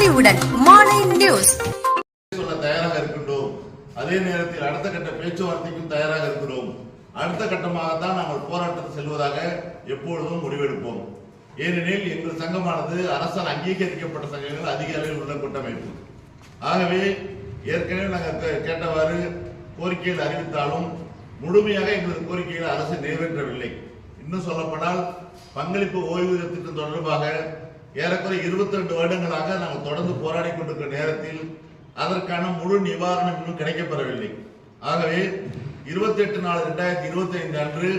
அறிவுடன் மாலை நியூஸ் சொல்ல தயாராக இருக்கின்றோம். அதே நேரத்தில் அடுத்த கட்ட பேச்சுவார்த்தைக்கும் தயாராக இருக்கிறோம். அடுத்த கட்டமாகத்தான் நாங்கள் போராட்டத்தை செல்வதாக எப்பொழுதும் முடிவெடுப்போம். ஏனெனில் எங்கள் சங்கமானது அரசால் அங்கீகரிக்கப்பட்ட சங்கங்கள் அதிக அளவில் உள்ள கூட்டமைப்பு. ஆகவே ஏற்கனவே நாங்கள் கேட்டவாறு கோரிக்கைகள் அறிவித்தாலும் முழுமையாக எங்களது கோரிக்கைகளை அரசு நிறைவேற்றவில்லை. இன்னும் சொல்லப்போனால் பங்களிப்பு ஓய்வூதிய திட்டம் தொடர்பாக ஏறக்குறை 22 வருடங்களாக நாங்கள் தொடர்ந்து போராடி கொண்டிருக்கிற நேரத்தில் அதற்கான முழு நிவாரணம் இன்னும் கிடைக்கப்பெறவில்லை. ஆகவே 28/4/2025 அன்று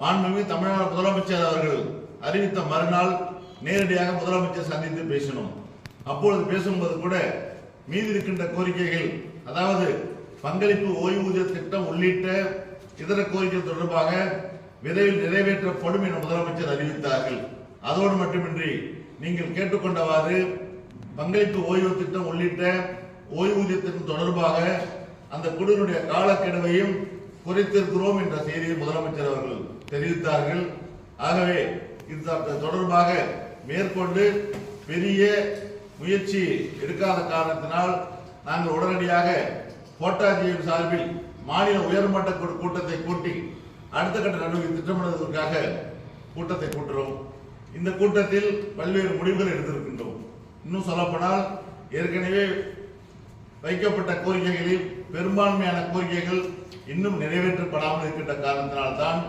மாண்புமிகு தமிழ்நாடு முதலமைச்சர் அவர்கள் அறிவித்த மறுநாள் நேரடியாக முதலமைச்சர் சந்தித்து பேசினோம். அப்பொழுது பேசும்போது கூட மீதி இருக்கின்ற கோரிக்கைகள், அதாவது பங்களிப்பு ஓய்வூதிய திட்டம் உள்ளிட்ட இதர கோரிக்கைகள் தொடர்பாக விரைவில் நிறைவேற்றப்படும் என முதலமைச்சர் அறிவித்தார்கள். அதோடு மட்டுமின்றி நீங்கள் கேட்டுக்கொண்டவாறு பங்களிப்பு ஓய்வு திட்டம் உள்ளிட்ட ஓய்வூதிய திட்டம் தொடர்பாக அந்த குழுவினுடைய காலக்கெடுவையும் குறைத்திருக்கிறோம் என்ற செய்தியை முதலமைச்சர் அவர்கள் தெரிவித்தார்கள். ஆகவே இது தொடர்பாக மேற்கொண்டு பெரிய முயற்சி எடுக்காத காரணத்தினால் நாங்கள் உடனடியாக கோட்டாட்சியர் சார்பில் மாநில உயர்மட்ட கூட்டத்தை கூட்டி அடுத்த கட்ட நடவடிக்கை திட்டமிடுவதற்காக கூட்டத்தை கூட்டுறோம். இந்த கூட்டத்தில் பல்வேறு முடிவுகள் எடுத்திருக்கின்றோம். இன்னும் சொல்லப்போனால் ஏற்கனவே வைக்கப்பட்ட கோரிக்கைகளில் பெரும்பான்மையான கோரிக்கைகள் இன்னும் நிறைவேற்றப்படாமல் இருக்கின்ற காரணத்தினால்தான்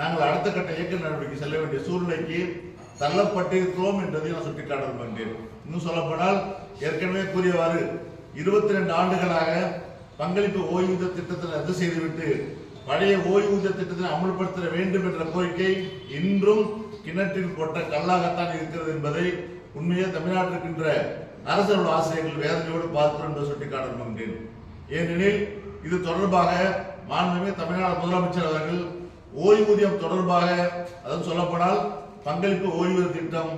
நாங்கள் அடுத்த கட்ட இயக்க நடவடிக்கை செல்ல வேண்டிய சூழ்நிலைக்கு தள்ளப்பட்டிருக்கிறோம் என்பதை நான் சுட்டிக்காட்ட விரும்புகிறேன். இன்னும் சொல்லப்போனால் ஏற்கனவே கூறியவாறு 22 ஆண்டுகளாக பங்களிப்பு ஓய்வூதிய திட்டத்தை ரத்து செய்துவிட்டு பழைய ஓய்வூதிய திட்டத்தை அமல்படுத்த வேண்டும் என்ற கோரிக்கை இன்றும் கிணற்றில் போட்ட கல்லாகத்தான் இருக்கிறது என்பதை உண்மையே தமிழ்நாட்டில் இருக்கின்ற அரசியல் ஆசிரியர்கள் வேதனையோடு பார்க்கிறோம் என்று சுட்டிக்காட்ட விரும்புகிறேன். ஏனெனில் இது தொடர்பாக மாண்புமிகு தமிழ்நாடு முதலமைச்சர் அவர்கள் ஓய்வூதியம் தொடர்பாக, அதாவது சொல்லப்போனால் பங்களிப்பு ஓய்வூதிய திட்டம்,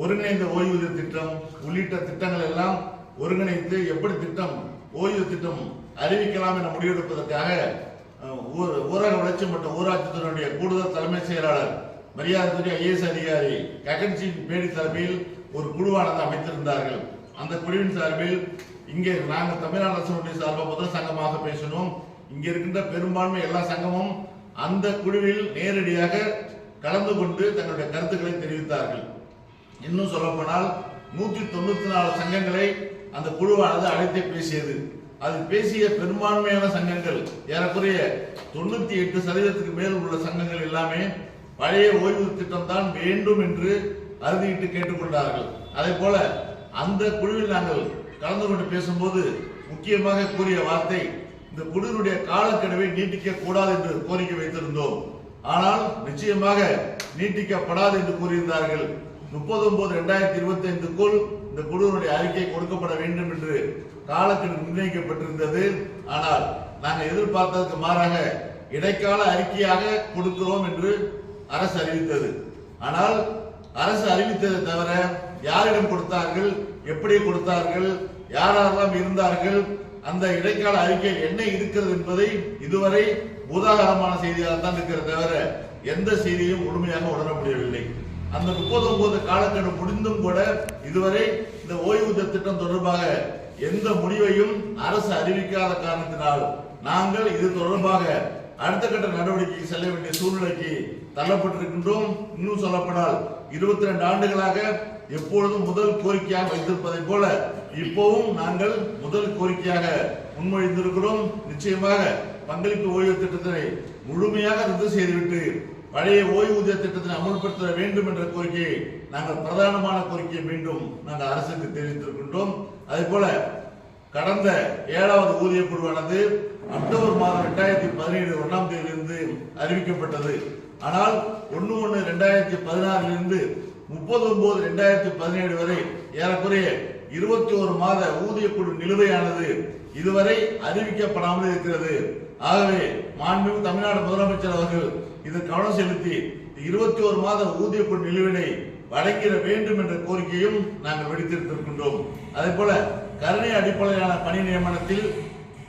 ஒருங்கிணைந்த ஓய்வூதிய திட்டம் உள்ளிட்ட திட்டங்கள் எல்லாம் ஒருங்கிணைத்து எப்படி திட்டம் ஓய்வு திட்டம் அறிவிக்கலாம் என முடிவெடுப்பதற்காக ஊரக வளர்ச்சி மற்றும் ஊராட்சி துறையுடைய கூடுதல் தலைமை செயலாளர் மரியாதைக்குரிய IAS அதிகாரி ககன்சிங் பேடி தலைமையில் ஒரு குழுவானது அமைத்திருந்தார்கள். அந்த குழுவின் சார்பில் இங்கே நாங்கள் தமிழ்நாடு அரசுடைய சார்பாக முதல் சங்கமாக பேசினோம். இங்க இருக்கின்ற பெரும்பான்மை எல்லா சங்கமும் அந்த குழுவில் நேரடியாக கலந்து கொண்டு தங்களுடைய கருத்துக்களை தெரிவித்தார்கள். இன்னும் சொல்லப்போனால் 194 சங்கங்களை அந்த குழுவானது அழைத்து பேசியது. அது பேசிய பெரும்பான்மையான சங்கங்கள் ஏறக்குறைய 98% மேல் உள்ள சங்கங்கள் எல்லாமே பழைய ஓய்வு திட்டம் தான் வேண்டும் என்று அறுதியிட்டு கேட்டுக்கொண்டார்கள். அதே போல அந்த குழுவில் நாங்கள் கலந்து கொண்டு பேசும்போது முக்கியமாக கூறிய வார்த்தை, இந்த குழுவினுடைய காலக்கெடுவை நீட்டிக்க கூடாது என்று கோரிக்கை வைத்திருந்தோம். ஆனால் நிச்சயமாக நீட்டிக்கப்படாது என்று கூறியிருந்தார்கள். 30/9/2025க்குள் இந்த குழுவினுடைய அறிக்கை கொடுக்கப்பட வேண்டும் என்று காலக்கெடு நிர்ணயிக்கப்பட்டிருந்தது. ஆனால் நாங்கள் எதிர்பார்த்ததற்கு மாறாக இடைக்கால அறிக்கையாக கொடுக்கிறோம் என்று அரசு அறிவித்தது. ஆனால் அரசு அறிவித்ததை தவிர யாரிடம் கொடுத்தார்கள், எப்படி கொடுத்தார்கள், யாரெல்லாம் இருந்தார்கள், அந்த இடைக்கால அறிக்கை என்ன இருக்கிறது என்பதை இதுவரை பூதாகரமான செய்தியாக தான் இருக்கிறது தவிர எந்த செய்தியும் முழுமையாக உணர முடியவில்லை. அந்த 39 காலக்கெடு முடிந்தும் கூட இதுவரை இந்த ஓய்வூதிய திட்டம் தொடர்பாக எந்த முடிவையும் அரசு அறிவிக்காத காரணத்தினால் நாங்கள் இது தொடர்பாக அடுத்த கட்ட நடவடிக்கை செல்ல வேண்டிய சூழ்நிலைக்கு தள்ளப்பட்டிருக்கின்றோம். இன்னும் சொல்லப்படால் 22 ஆண்டுகளாக எப்பொழுதும் முதல் கோரிக்கையாக வைத்திருப்பதை போல இப்பவும் நாங்கள் முதல் கோரிக்கையாக முன்மொழிந்திருக்கிறோம். நிச்சயமாக பங்களிப்பு ஓய்வு திட்டத்தினை முழுமையாக ரத்து செய்துவிட்டு பழைய ஓய்வூதிய திட்டத்தை அமல்படுத்த வேண்டும் என்ற கோரிக்கையை நாங்கள் பிரதானமான கோரிக்கையை மீண்டும் நாங்கள் அரசுக்கு தெரிவித்திருக்கின்றோம். அதே போல கடந்த 7வது ஊதிய குழுவானது அக்டோபர் மாதம் 2017 1ஆம் தேதியிலிருந்து அறிவிக்கப்பட்டது. ஆனால் 1/1/2016 30/9/2017 வரை ஏறக்குறைய 21 மாத ஊதிய குழு நிலுவையானது இதுவரை அறிவிக்கப்படாமல் இருக்கிறது. ஆகவே மாண்புமிகு தமிழ்நாடு முதலமைச்சர் அவர்கள் இது கவனம் செலுத்தி 21 மாத ஊதிய குழு நிலுவினை வழங்கிட வேண்டும் என்ற கோரிக்கையும் நாங்கள் விடுத்திருக்கின்றோம். அதே போல கருணை அடிப்படையிலான பணி நியமனத்தில்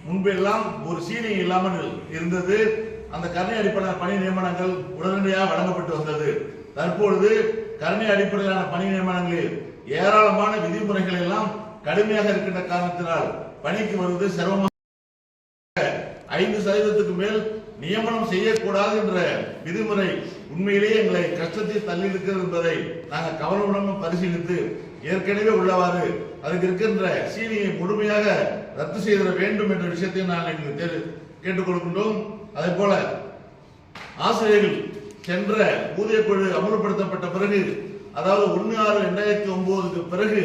முன்பெல்லாம் ஒரு சீனிங் இல்லாமல் இருந்தது. அந்த கருணை அடிப்படையிலான பணி நியமனங்கள் உடனடியாக வழங்கப்பட்டு வந்தது. தற்பொழுது கருணை அடிப்படையிலான பணி நியமனங்களில் ஏராளமான விதிமுறைகள் எல்லாம் கடுமையாக இருக்கின்ற காரணத்தினால் பணிக்கு வருவது சிரமமாக 5% மேல் நியமனம் செய்யக்கூடாது என்ற விதிமுறை உண்மையிலேயே எங்களை கஷ்டத்தில் தள்ளி இருக்கிறது என்பதை நாங்கள் கவனமுடன் பரிசீலித்து ஏற்கனவே உள்ளவாறு அதுக்கு இருக்கின்ற சீனியை முழுமையாக ரத்து செய்திட வேண்டும் என்ற விஷயத்தை நான் கேட்டுக் கொள்கின்றோம். அதே போல ஆசிரியர்கள் சென்ற ஊதிய குழு அமல்படுத்தப்பட்ட பிறகு, அதாவது 1/6/2009 பிறகு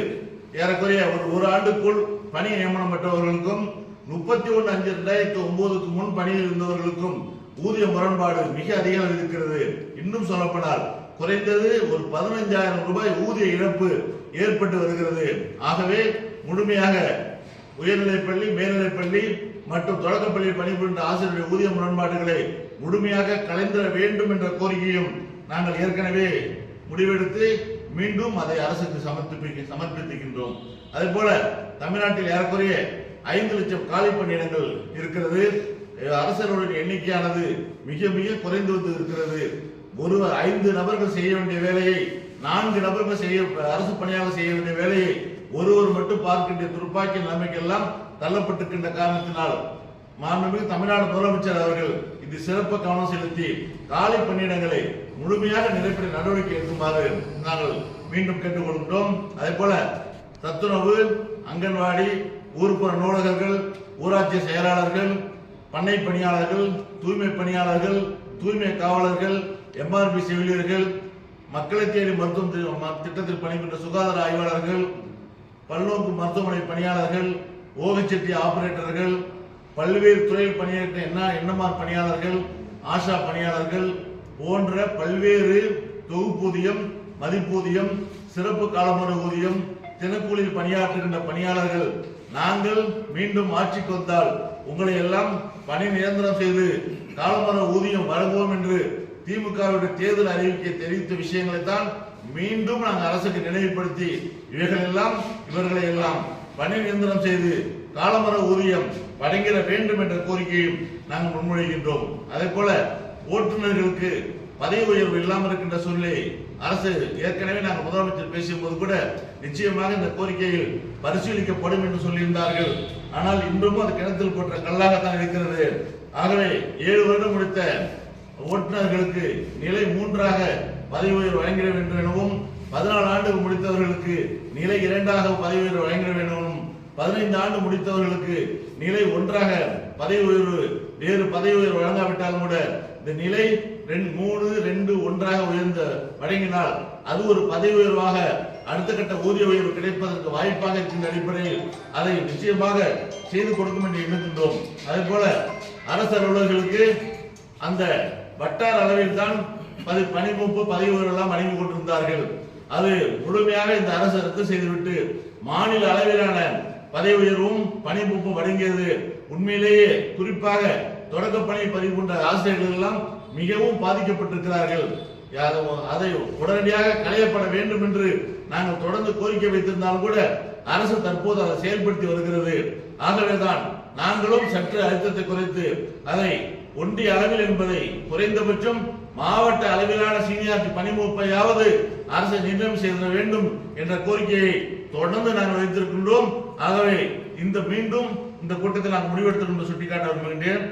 ஏறக்குறைய ஒரு ஆண்டுக்குள் பணி நியமனம் பெற்றவர்களுக்கும் 31/5/2009 முன் பணியில் இருந்தவர்களுக்கும் ஊதிய முரண்பாடு மிக அதிகம் இருக்கிறது. இன்னும் சொல்லப்போனால் குறைந்தது ஒரு 15,000 ரூபாய் ஊதிய இழப்பு ஏற்பட்டு வருகிறது. ஆகவே முழுமையாக உயர்நிலைப்பள்ளி, மேல்நிலைப்பள்ளி மற்றும் தொடக்கப்பள்ளியில் பணிபுரிந்த ஆசிரியருடைய ஊதிய முரண்பாடுகளை முழுமையாக கலைந்திட வேண்டும் என்ற கோரிக்கையும் நாங்கள் ஏற்கனவே முடிவெடுத்து மீண்டும் அதை அரசுக்கு சமர்ப்பிக்கின்றோம். அதே போல தமிழ்நாட்டில் ஏறக்குறைய 5 லட்சம் காலி பணியிடங்கள் இருக்கிறது. அரசர்களுடைய எண்ணிக்கையானது மிக மிக குறைந்து வந்து இருக்கிறது. 5 நபர்கள் செய்ய வேண்டிய வேலையை 4 நபர்கள் அரசு பணியாளர் செய்ய வேண்டிய வேலையை ஒருவர் மட்டும் பார்க்கின்ற துப்பாக்கி நிலைமைக்கெல்லாம் தள்ளப்பட்டிருக்கின்ற காரணத்தினால் மாண்புமிகு தமிழ்நாடு முதலமைச்சர் அவர்கள் இது சிறப்பு கவனம் செலுத்தி காலி பணியிடங்களை முழுமையாக நிறைவேற்ற நடவடிக்கை எடுக்குமாறு நாங்கள் மீண்டும் கேட்டுக்கொள்கின்றோம். அதே போல சத்துணவு, அங்கன்வாடி, ஊர்ப்புற நூலகர்கள், ஊராட்சி செயலாளர்கள், பண்ணை பணியாளர்கள், தூய்மை பணியாளர்கள், தூய்மை காவலர்கள், MRP செவிலியர்கள், மக்களை தேடி மருத்துவ திட்டத்தில் பணிபுரிந்த சுகாதார ஆய்வாளர்கள், பல்நோக்கு மருத்துவமனை பணியாளர்கள், ஓகச்செட்டி ஆபரேட்டர்கள், பல்வேறு துறையில் பணியாற்ற NMR பணியாளர்கள், ஆஷா பணியாளர்கள் போன்ற பல்வேறு தொகுப்பூதியம், மதிப்பூதியம், சிறப்பு காலமுறை ஊதியம், தினக்கூலியில் பணியாற்றுகின்ற பணியாளர்கள் நாங்கள் மீண்டும் ஆட்சிக்கு வந்தால் உங்களை எல்லாம் பணி நிரந்தரம் செய்து காலமுறை ஊதியம் வழங்குவோம் என்று திமுகவுடைய தேர்தல் அறிவிக்கை தெரிவித்த விஷயங்களை தான் மீண்டும் நாங்கள் அரசுக்கு நினைவுபடுத்தி இவர்களை எல்லாம் பணி நிரந்தரம் செய்து காலமுறை ஊதியம் வழங்கிட வேண்டும் என்ற கோரிக்கையும் நாங்கள் முன்மொழிகின்றோம். அதே போல ஓட்டுநர்களுக்கு பதவி உயர்வு இல்லாமல் இருக்கின்ற சூழ்நிலை அரசு ஏற்கனவே நாங்கள் முதலமைச்சர் பேசிய போது கூட நிச்சயமாக இந்த கோரிக்கையில் பரிசீலிக்கப்படும் என்று சொல்லியிருந்தார்கள். ஆனால் இன்றும் அது கிணத்தில் போட்ட கல்லாகத்தான் இருக்கிறது. ஆகவே 7 வருடம் முடித்த ஓட்டுநர்களுக்கு நிலை 3ஆக பதவி உயர்வு வழங்கிட வேண்டும் எனவும், 14 ஆண்டுகள் முடித்தவர்களுக்கு நிலை 2ஆக பதவி உயர்வு வழங்கிட வேண்டும், 15 ஆண்டு முடித்தவர்களுக்கு நிலை 1ஆக பதவி உயர்வு, வேறு பதவி உயர்வு வழங்காவிட்டாலும் கூட இந்த நிலை 3, 2, 1ஆக வழங்கினால் அது ஒரு பதவி உயர்வாக அடுத்த கட்ட ஊதிய உயர்வு கிடைப்பதற்கு வாய்ப்பாக இருக்கின்ற அடிப்படையில் அதை நிச்சயமாக செய்து கொடுக்கும் என்று எண்ணுகின்றோம். அதே போல அரசு அலுவலர்களுக்கு அந்த வட்டார அளவில் தான் பணிமூப்பு பதவி உயர்வு எல்லாம் வழங்கி கொண்டிருந்தார்கள். அது முழுமையாக இந்த அரசு ரத்து செய்துவிட்டு மாநில அளவிலான பதவி உயர்வும் பணிமூப்பும் வழங்கியது உண்மையிலேயே குறிப்பாக தொடக்க பணி பதிவு கொண்ட ஆசிரியர்கள் எல்லாம் மிகவும் பாதிக்கப்பட்டிருக்கிறார்கள். அதை உடனடியாக களையப்பட வேண்டும் என்று நாங்கள் தொடர்ந்து கோரிக்கை வைத்திருந்தாலும் கூட அரசு தற்போது அதை செயல்படுத்தி வருகிறது. ஆகவேதான் நாங்களும் சற்று அழுத்தத்தை குறைத்து அதை ஒன்றிய அளவில் என்பதை குறைந்தபட்சம் மாவட்ட அளவிலான சீனியாரிட்டி பணிமூப்பையாவது அரசு நிர்ணயம் செய்த வேண்டும் என்ற கோரிக்கையை தொடர்ந்து நாங்கள் வைத்திருக்கின்றோம். ஆகவே மீண்டும் இந்த கூட்டத்தில் நாங்கள் முடிவெடுத்திருக்கின்ற சுட்டிக்காட்ட விரும்புகின்றேன்.